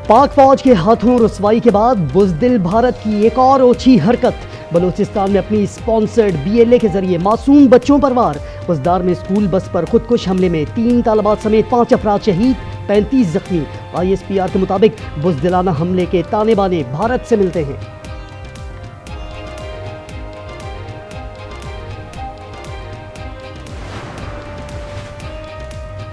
पाक फौज के हाथों रुसवाई के बाद बुज़दिल भारत की एक और ओछी हरकत। बलूचिस्तान में अपनी स्पॉन्सर्ड BLA के जरिए मासूम बच्चों पर वार। बुज़दार में स्कूल बस पर खुदकुश हमले में 3 तालिबात समेत 5 अफराद शहीद, 35 जख्मी। ISPR के मुताबिक बुज़दिलाना हमले के ताने बाने भारत से मिलते हैं।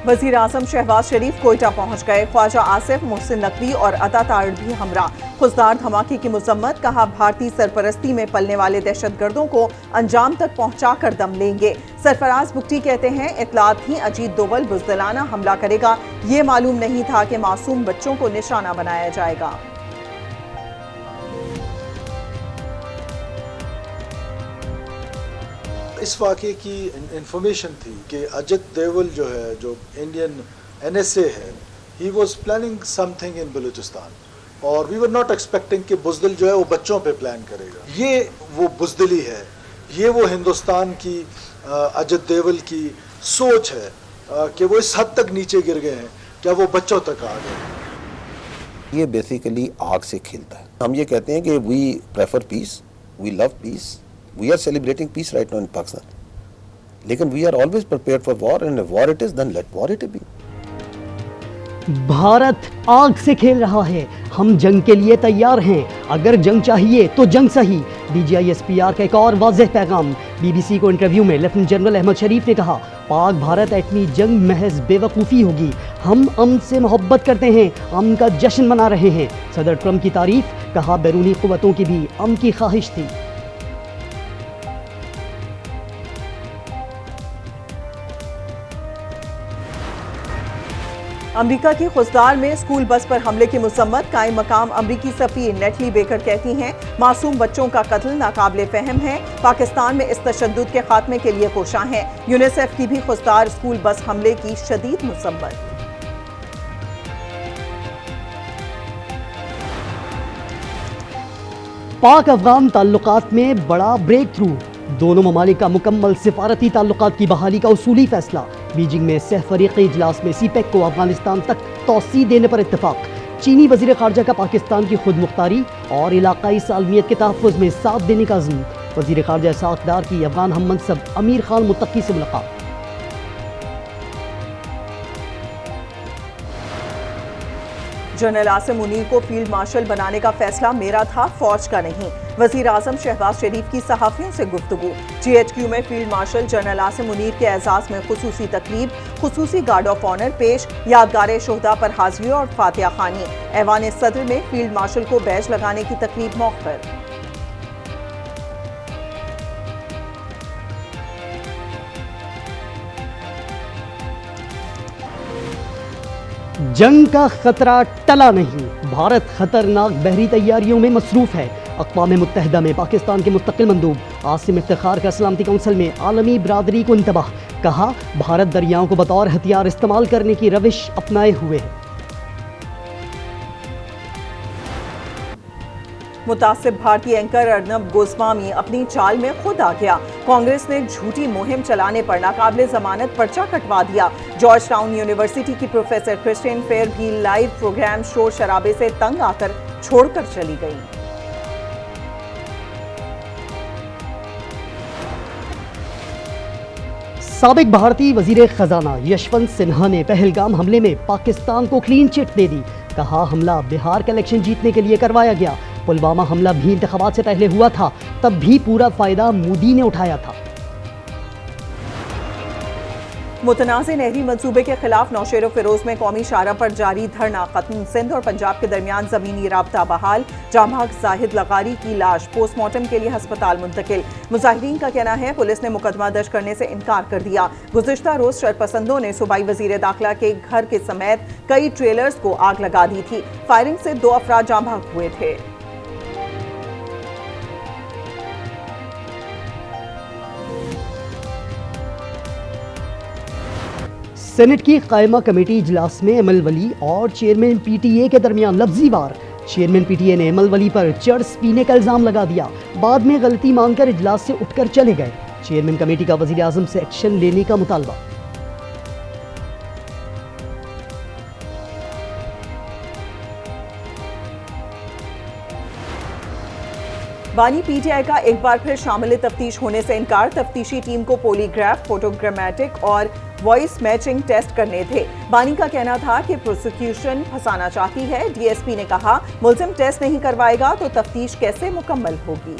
वज़ीर आज़म शहबाज शरीफ कोयटा पहुंच गए। ख्वाजा आसिफ, मोहसिन नकवी और अता तारड़ भी हमरा। खुशदार धमाके की मजम्मत, कहा भारतीय सरपरस्ती में पलने वाले दहशतगर्दों को अंजाम तक पहुंचा कर दम लेंगे। सरफराज बुगटी कहते हैं इत्तलात थी अजीत दोवल बुज़दिलाना हमला करेगा, ये मालूम नहीं था कि मासूम बच्चों को निशाना बनाया जाएगा। इस वाक़े की इंफॉर्मेशन थी कि अजित दोवल जो है, जो इंडियन NSA है, he was planning something in Balochistan और वी वर नॉट एक्सपेक्टिंग कि बुज़दिल जो है वो बच्चों पे प्लान करेगा। ये वो बुज़दिली है, ये वो हिंदुस्तान की अजित दोवल की सोच है कि वो इस हद तक नीचे गिर गए हैं, क्या वो बच्चों तक आ गए। ये बेसिकली आग से खेलता है। हम ये कहते हैं कि we prefer peace, we love peace, we are celebrating peace right now in Pakistan, लेकिन we are always prepared for war, and if war it is, then let war it be. Bharat आग से खेल रहा है, हम जंग के लिए तैयार हैं, अगर जंग चाहिए तो जंग सही। DGISPR का एक और वाज़ेह पैगाम। BBC को इंटरव्यू में लेफ्टिनेंट जनरल अहमद शरीफ ने कहा, पाक भारत एटमी जंग महज बेवकूफ़ी होगी, हम अमन से मोहब्बत करते हैं, अमन का जश्न मना रहे हैं। सदर ट्रंप की तारीफ, कहा बैरूनी क़ुव्वतों की भी अमन की ख्वाहिश थी। अमरीका की खुशदार में स्कूल बस पर हमले की मजम्मत, कायम मकाम अमरीकी सफ़ीर नेटली बेकर कहती हैं मासूम बच्चों का कत्ल नाकाबिले फ़हम है, पाकिस्तान में इस तशद्दुद के खात्मे के लिए कोशां हैं। यूनिसेफ की भी खुशदार स्कूल बस हमले की शदीद मजम्मत। पाक अफगान ताल्लुकात में बड़ा ब्रेक थ्रू, दोनों ममालिक का मुकम्मल सिफारती ताल्लुकात की बहाली का उसूली फैसला। बीजिंग में सहफरीक़ी इजलास में CPEC को अफगानिस्तान तक तौसी देने पर इत्तफाक। चीनी वज़ीर ख़ारजा का पाकिस्तान की खुद मुख्तारी और इलाकाई सालमियत के तहफ़्फ़ुज़ में साथ देने का अज़्म। वज़ीर ख़ारजा इसहाक़ डार की अफगान हम मनसब अमीर खान मुत्तकी से मुलाकात। जनरल आसिम मुनीर को फील्ड मार्शल बनाने का फैसला मेरा था, फौज का नहीं। वज़ीर आज़म शहबाज शरीफ की सहाफ़ियों से गुफ्तगू। GHQ में field marshal general Asim Munir के एजाज़ में खुसूसी तकरीब, खुसूसी गार्ड ऑफ ऑनर पेश, यादगार शोहदा पर हाज़िरी और फातिहा ख़ानी। ऐवान सदर में फील्ड मार्शल को बैज लगाने की तकरीब मौक़िफ़। जंग का खतरा टला नहीं, भारत खतरनाक बहरी तैयारियों में मसरूफ़ है। अक़वाम मुत्तहिदा में पाकिस्तान के मुस्तक़िल मंदूब आसिम इफ्तिखार का सलामती कौंसिल में आलमी बरादरी को इंतबाह, कहा भारत दरियाओं को बतौर हथियार इस्तेमाल करने की रविश अपनाए हुए है। मुतासिब भारतीय एंकर अर्नब गोस्वामी अपनी चाल में खुद आ गया। कांग्रेस ने झूठी मुहिम चलाने पर नाकाबिले जमानत पर्चा कटवा दिया। जॉर्ज टाउन यूनिवर्सिटी की प्रोफेसर क्रिस्टियन फेयर भी लाइव प्रोग्राम शोर शराबे से तंग आकर छोड़कर चली गई। साबिक भारतीय वजीर खजाना यशवंत सिन्हा ने पहलगाम हमले में पाकिस्तान को क्लीन चिट दे दी, कहा हमला बिहार का इलेक्शन जीतने के लिए करवाया गया। पुलवामा हमला भी इंतखाबात से पहले हुआ था, तब भी पूरा फायदा मोदी ने उठाया था। मुतनाज़े नहरी मंसूबे के खिलाफ नौशेरो फिरोज में कौमी शाहरा पर जारी धरना खत्म। सिंध और पंजाब के दरमियान जमीनी राब्ता बहाल। जांबाज जाहिद लगारी की लाश पोस्टमार्टम के लिए हस्पताल मुंतकिल। मुजाहिरीन का कहना है पुलिस ने मुकदमा दर्ज करने से इनकार कर दिया। गुज़िश्ता रोज शरपसंदों ने सूबाई वजीर दाखिला के घर के समेत कई ट्रेलर्स को आग लगा दी थी। फायरिंग से 2 अफराद जाँ बहक हुए थे। सेनेट की कायमा कमेटी इजलास में एमएल वली और चेयरमैन PTA के दरमियान लफ्जी वार। चेयरमैन PTA ने एमएल वली पर चर्स पीने का इल्जाम लगा दिया, बाद में गलती मानकर इजलास से उठकर चले गए। चेयरमैन कमेटी का वजीर आजम से एक्शन लेने का मुतालबा। بانی پی ٹی آئی کا ایک بار پھر شامل تفتیش ہونے سے انکار. تفتیشی ٹیم کو پولیگراف, فوٹوگرامیٹک اور وائس میچنگ ٹیسٹ کرنے تھے. بانی کا کہنا تھا کہ پروسیکیوشن پھنسانا چاہتی ہے. ڈی ایس پی نے کہا ملزم ٹیسٹ نہیں کروائے گا تو تفتیش کیسے مکمل ہوگی.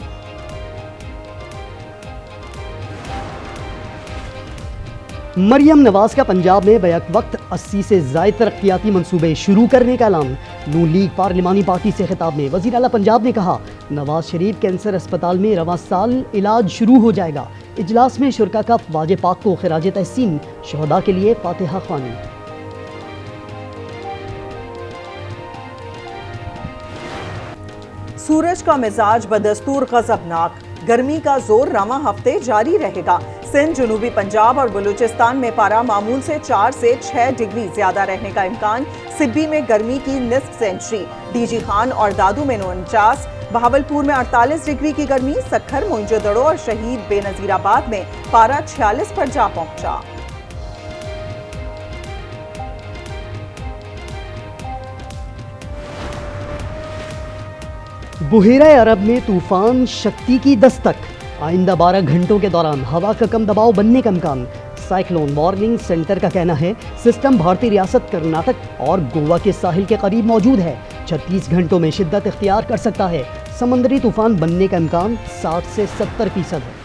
مریم نواز کا پنجاب میں بیک وقت 80 سے زائد ترقیاتی منصوبے شروع کرنے کا اعلان. نون لیگ پارلیمانی پارٹی سے خطاب میں وزیر اعلیٰ پنجاب نے کہا نواز شریف کینسر اسپتال میں رواں سال علاج شروع ہو جائے گا. اجلاس میں شرکاء کا واجب پاک کو خراج تحسین, شہداء کے لیے فاتحہ خوانی. سورج کا مزاج بدستور غضبناک. گرمی کا زور رواں ہفتے جاری رہے گا. سندھ, جنوبی پنجاب اور بلوچستان میں پارا معمول سے 4 سے 6 ڈگری زیادہ رہنے کا امکان. سبی میں گرمی کی نصف سینچری. ڈی جی خان اور دادو میں 49. بہاولپور میں 48 ڈگری کی گرمی. سکھر, موئنجو دڑو اور شہید بے نظیر آباد میں پارا 46 پر جا پہنچا. بحیرہ عرب میں طوفان شکتی کی دستک. آئندہ 12 گھنٹوں کے دوران ہوا کا کم دباؤ بننے کا امکان. سائیکلون وارننگ سینٹر کا کہنا ہے سسٹم بھارتی ریاست کرناٹک اور گوا کے ساحل کے قریب موجود ہے. 36 گھنٹوں میں شدت اختیار کر سکتا ہے. سمندری طوفان بننے کا امکان 60 سے 70% ہے.